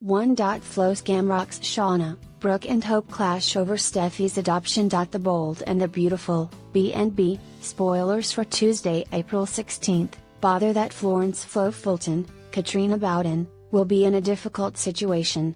1. Flo scam rocks Shauna, Brooke and Hope clash over Steffi's adoption. The Bold and the Beautiful, B&B, spoilers for Tuesday, April 16th, bother that Florence Flo Fulton, Katrina Bowden, will be in a difficult situation.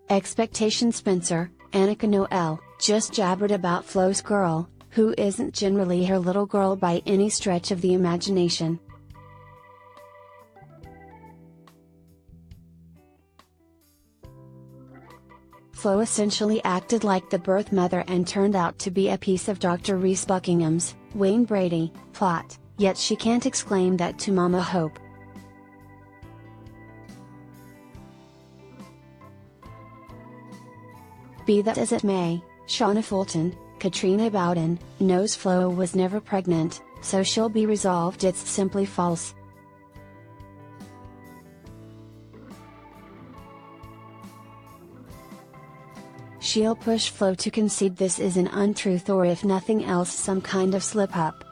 Expectation Spencer, Annika Noel, just jabbered about Flo's girl, who isn't generally her little girl by any stretch of the imagination. Flo essentially acted like the birth mother and turned out to be a piece of Dr. Reese Buckingham's, Wayne Brady, plot, yet she can't explain that to Mama Hope. Be that as it may, Shauna Fulton, Katrina Bowden, knows Flo was never pregnant, so she'll be resolved it's simply false. She'll push Flo to concede this is an untruth or if nothing else some kind of slip-up.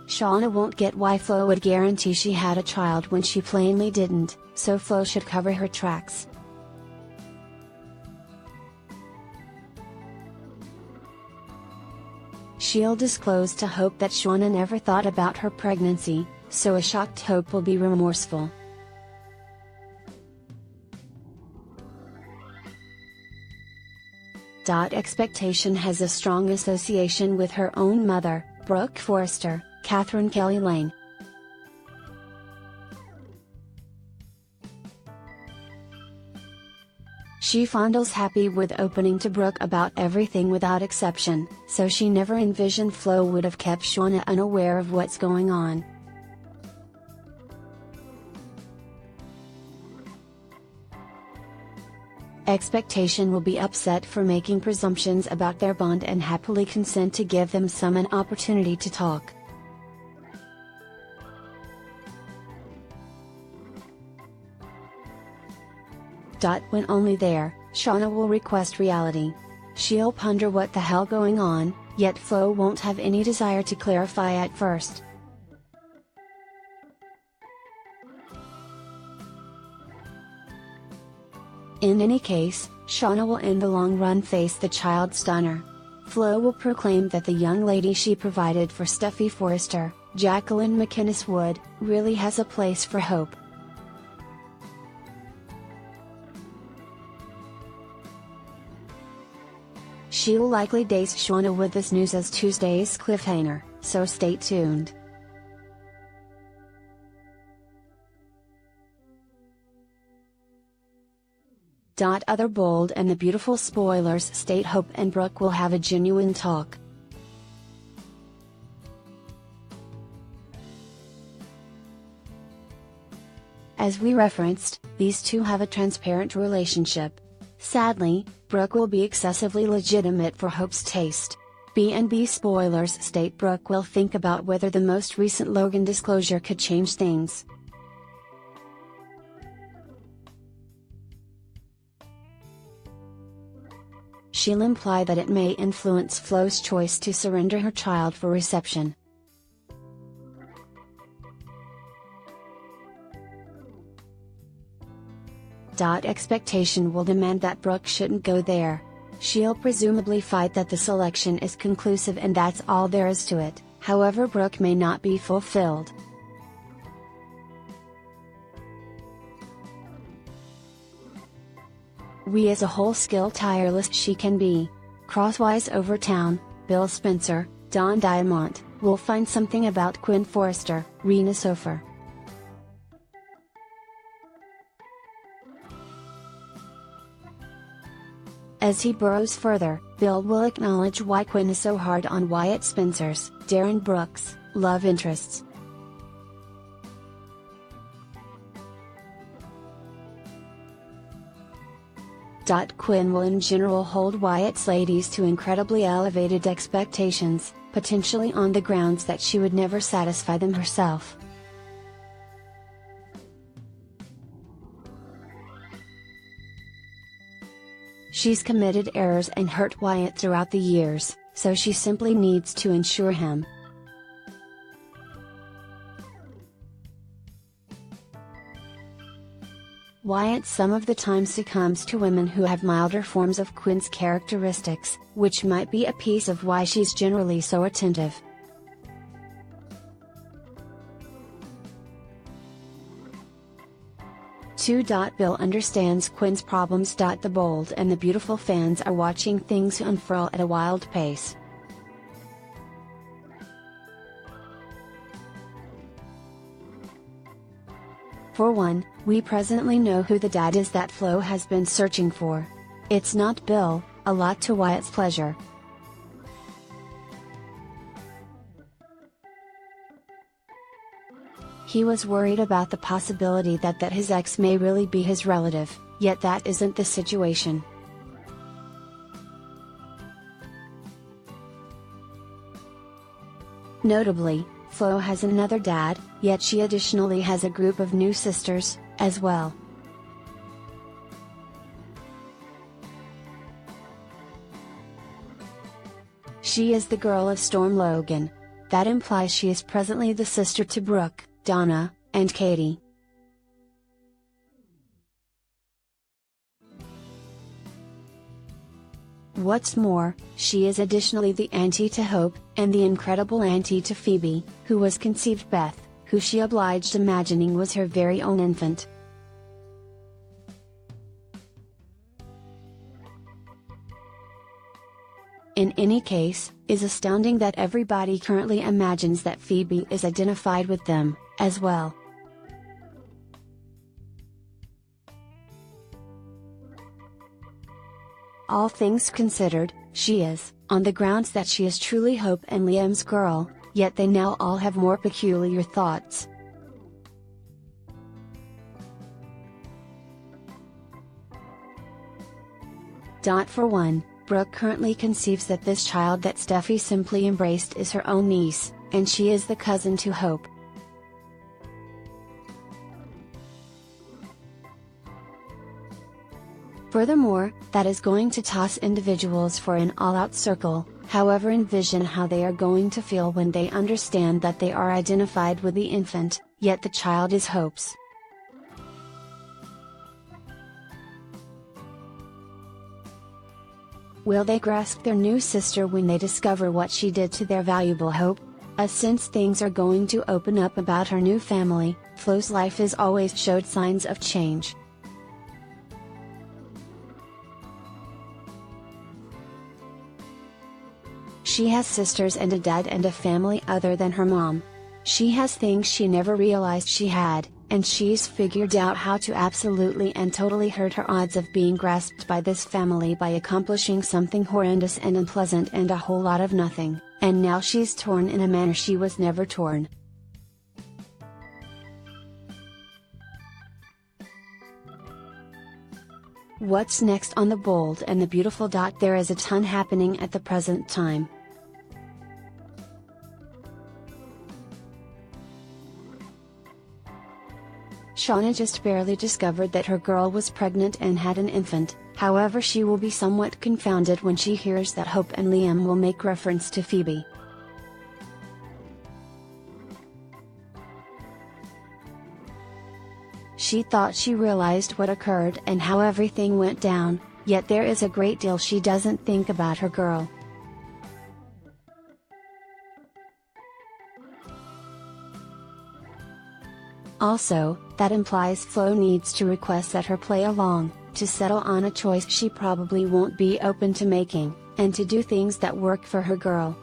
Shauna won't get why Flo would guarantee she had a child when she plainly didn't, so Flo should cover her tracks. She'll disclose to Hope that Shauna never thought about her pregnancy, so a shocked Hope will be remorseful. Expectation has a strong association with her own mother, Brooke Forrester, Catherine Kelly Lang. She fondles Happy with opening to Brooke about everything without exception, so she never envisioned Flo would have kept Shauna unaware of what's going on. Expectation will be upset for making presumptions about their bond and happily consent to give them an opportunity to talk. When only there, Shauna will request reality. She'll ponder what the hell going on, yet Flo won't have any desire to clarify at first. In any case, Shauna will in the long run face the child stunner. Flo will proclaim that the young lady she provided for Steffi Forrester, Jacqueline McInnes Wood, really has a place for Hope. She'll likely daze Shauna with this news as Tuesday's cliffhanger, so stay tuned. Other Bold and the Beautiful spoilers state Hope and Brooke will have a genuine talk. As we referenced, these two have a transparent relationship. Sadly, Brooke will be excessively legitimate for Hope's taste. B&B spoilers state Brooke will think about whether the most recent Logan disclosure could change things. She'll imply that it may influence Flo's choice to surrender her child for reception. Expectation will demand that Brooke shouldn't go there. She'll presumably fight that the selection is conclusive and that's all there is to it, however Brooke may not be fulfilled. We as a whole skill tireless she can be. Crosswise over town, Bill Spencer, Don Diamont, will find something about Quinn Forrester, Rena Sofer. As he burrows further, Bill will acknowledge why Quinn is so hard on Wyatt Spencer's, Darren Brooks, love interests. Quinn will in general hold Wyatt's ladies to incredibly elevated expectations, potentially on the grounds that she would never satisfy them herself. She's committed errors and hurt Wyatt throughout the years, so she simply needs to ensure him. Wyatt some of the time succumbs to women who have milder forms of Quinn's characteristics, which might be a piece of why she's generally so attentive. Bill understands Quinn's problems. The Bold and the Beautiful fans are watching things unfurl at a wild pace. For one, we presently know who the dad is that Flo has been searching for. It's not Bill, a lot to Wyatt's pleasure. He was worried about the possibility that his ex may really be his relative, yet that isn't the situation. Notably, Flo has another dad, yet she additionally has a group of new sisters, as well. She is the girl of Storm Logan. That implies she is presently the sister to Brooke, Donna, and Katie. What's more, she is additionally the auntie to Hope, and the incredible auntie to Phoebe, who was conceived Beth, who she obliged imagining was her very own infant. In any case, it's astounding that everybody currently imagines that Phoebe is identified with them, as well. All things considered, she is, on the grounds that she is truly Hope and Liam's girl, yet they now all have more peculiar thoughts. For one, Brooke currently conceives that this child that Steffi simply embraced is her own niece, and she is the cousin to Hope. Furthermore, that is going to toss individuals for an all-out circle. However, envision how they are going to feel when they understand that they are identified with the infant, yet the child is Hope's. Will they grasp their new sister when they discover what she did to their valuable Hope? Since things are going to open up about her new family, Flo's life has always showed signs of change. She has sisters and a dad and a family other than her mom. She has things she never realized she had, and she's figured out how to absolutely and totally hurt her odds of being grasped by this family by accomplishing something horrendous and unpleasant and a whole lot of nothing, and now she's torn in a manner she was never torn. What's next on The Bold and the Beautiful? There is a ton happening at the present time. Shauna just barely discovered that her girl was pregnant and had an infant, however she will be somewhat confounded when she hears that Hope and Liam will make reference to Phoebe. She thought she realized what occurred and how everything went down, yet there is a great deal she doesn't think about her girl. Also, that implies Flo needs to request that her play along, to settle on a choice she probably won't be open to making, and to do things that work for her girl.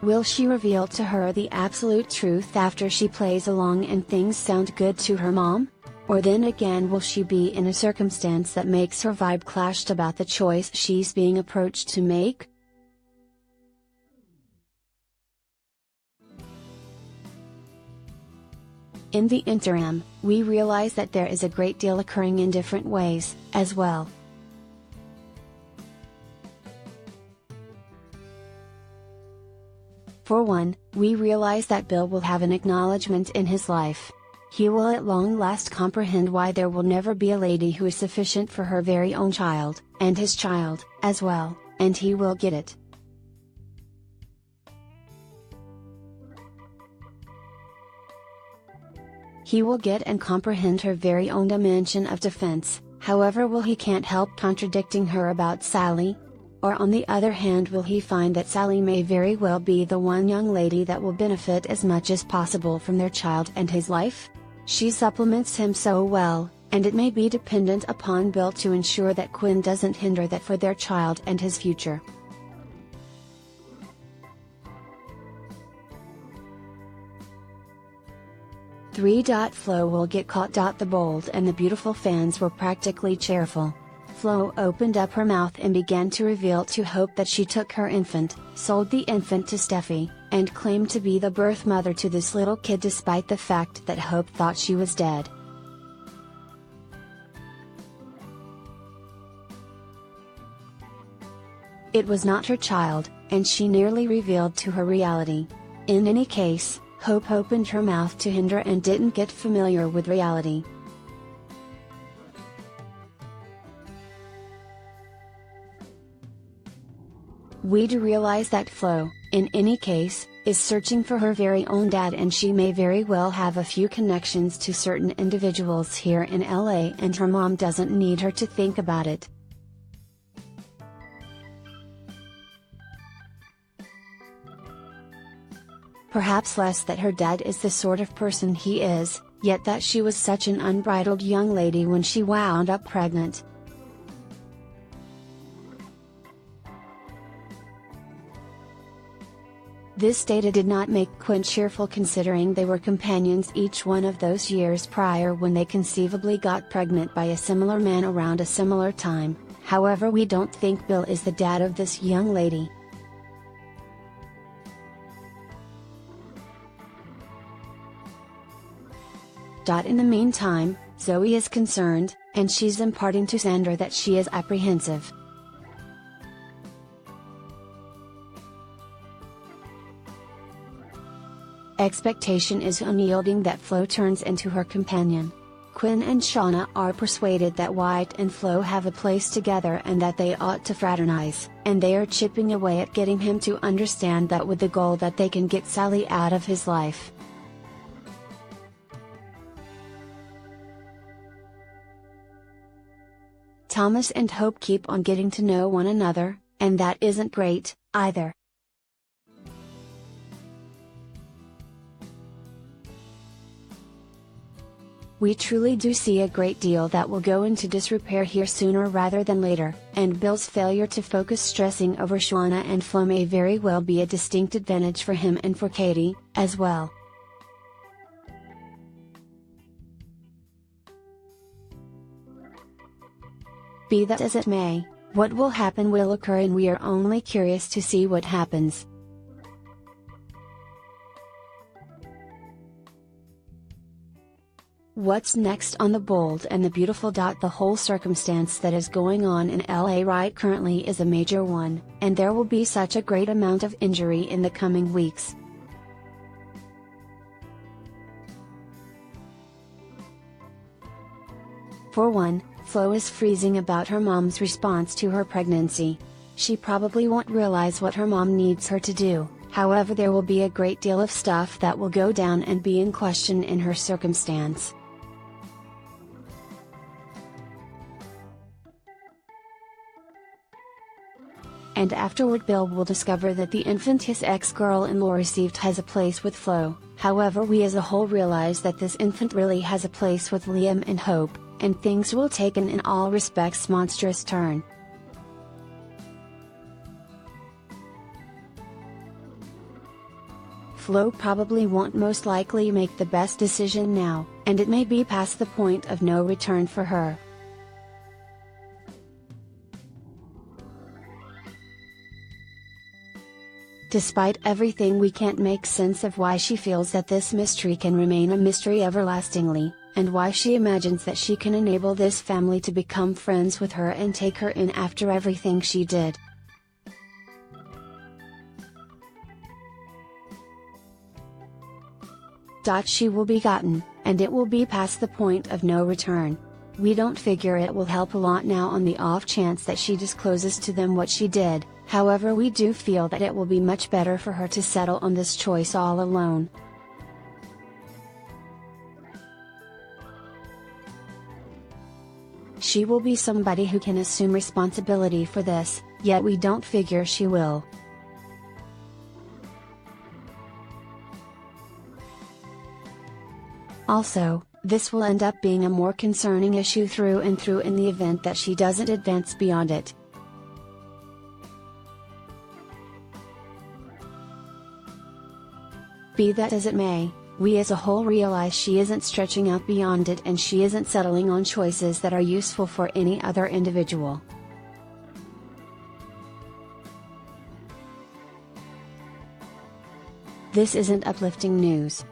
Will she reveal to her the absolute truth after she plays along and things sound good to her mom? Or then again, will she be in a circumstance that makes her vibe clashed about the choice she's being approached to make? In the interim, we realize that there is a great deal occurring in different ways, as well. For one, we realize that Bill will have an acknowledgement in his life. he will at long last comprehend why there will never be a lady who is sufficient for her very own child, and his child, as well, and he will get it. He will get and comprehend her very own dimension of defense. However, will he can't help contradicting her about Sally? Or on the other hand, will he find that Sally may very well be the one young lady that will benefit as much as possible from their child and his life? She supplements him so well, and it may be dependent upon Bill to ensure that Quinn doesn't hinder that for their child and his future. Flo will get caught. The Bold and the Beautiful fans were practically cheerful. Flo opened up her mouth and began to reveal to Hope that she took her infant, sold the infant to Steffi, and claimed to be the birth mother to this little kid despite the fact that Hope thought she was dead. It was not her child, and she nearly revealed to her reality. In any case, Hope opened her mouth to hinder and didn't get familiar with reality. We do realize that Flo, in any case, is searching for her very own dad, and she may very well have a few connections to certain individuals here in LA, and her mom doesn't need her to think about it. Perhaps less that her dad is the sort of person he is, yet that she was such an unbridled young lady when she wound up pregnant. This data did not make Quinn cheerful, considering they were companions each one of those years prior when they conceivably got pregnant by a similar man around a similar time. However, we don't think Bill is the dad of this young lady. In the meantime, Zoe is concerned, and she's imparting to Sandra that she is apprehensive. Expectation is unyielding that Flo turns into her companion. Quinn and Shauna are persuaded that Wyatt and Flo have a place together and that they ought to fraternize, and they are chipping away at getting him to understand that, with the goal that they can get Sally out of his life. Thomas and Hope keep on getting to know one another, and that isn't great, either. We truly do see a great deal that will go into disrepair here sooner rather than later, and Bill's failure to focus stressing over Shauna and Flo may very well be a distinct advantage for him and for Katie, as well. Be that as it may, what will happen will occur, and we are only curious to see what happens. What's next on The Bold and the Beautiful? The whole circumstance that is going on in LA right currently is a major one, and there will be such a great amount of injury in the coming weeks. For one, Flo is freezing about her mom's response to her pregnancy. She probably won't realize what her mom needs her to do. However, there will be a great deal of stuff that will go down and be in question in her circumstance. And afterward, Bill will discover that the infant his ex-girl-in-law received has a place with Flo. However, we as a whole realize that this infant really has a place with Liam and Hope, and things will take an in all respects monstrous turn. Flo probably won't most likely make the best decision now, and it may be past the point of no return for her. Despite everything, we can't make sense of why she feels that this mystery can remain a mystery everlastingly, and why she imagines that she can enable this family to become friends with her and take her in after everything she did. She will be gotten, and it will be past the point of no return. We don't figure it will help a lot now on the off chance that she discloses to them what she did, however we do feel that it will be much better for her to settle on this choice all alone. She will be somebody who can assume responsibility for this, yet we don't figure she will. Also, this will end up being a more concerning issue through and through in the event that she doesn't advance beyond it. Be that as it may, we as a whole realize she isn't stretching out beyond it and she isn't settling on choices that are useful for any other individual. This isn't uplifting news.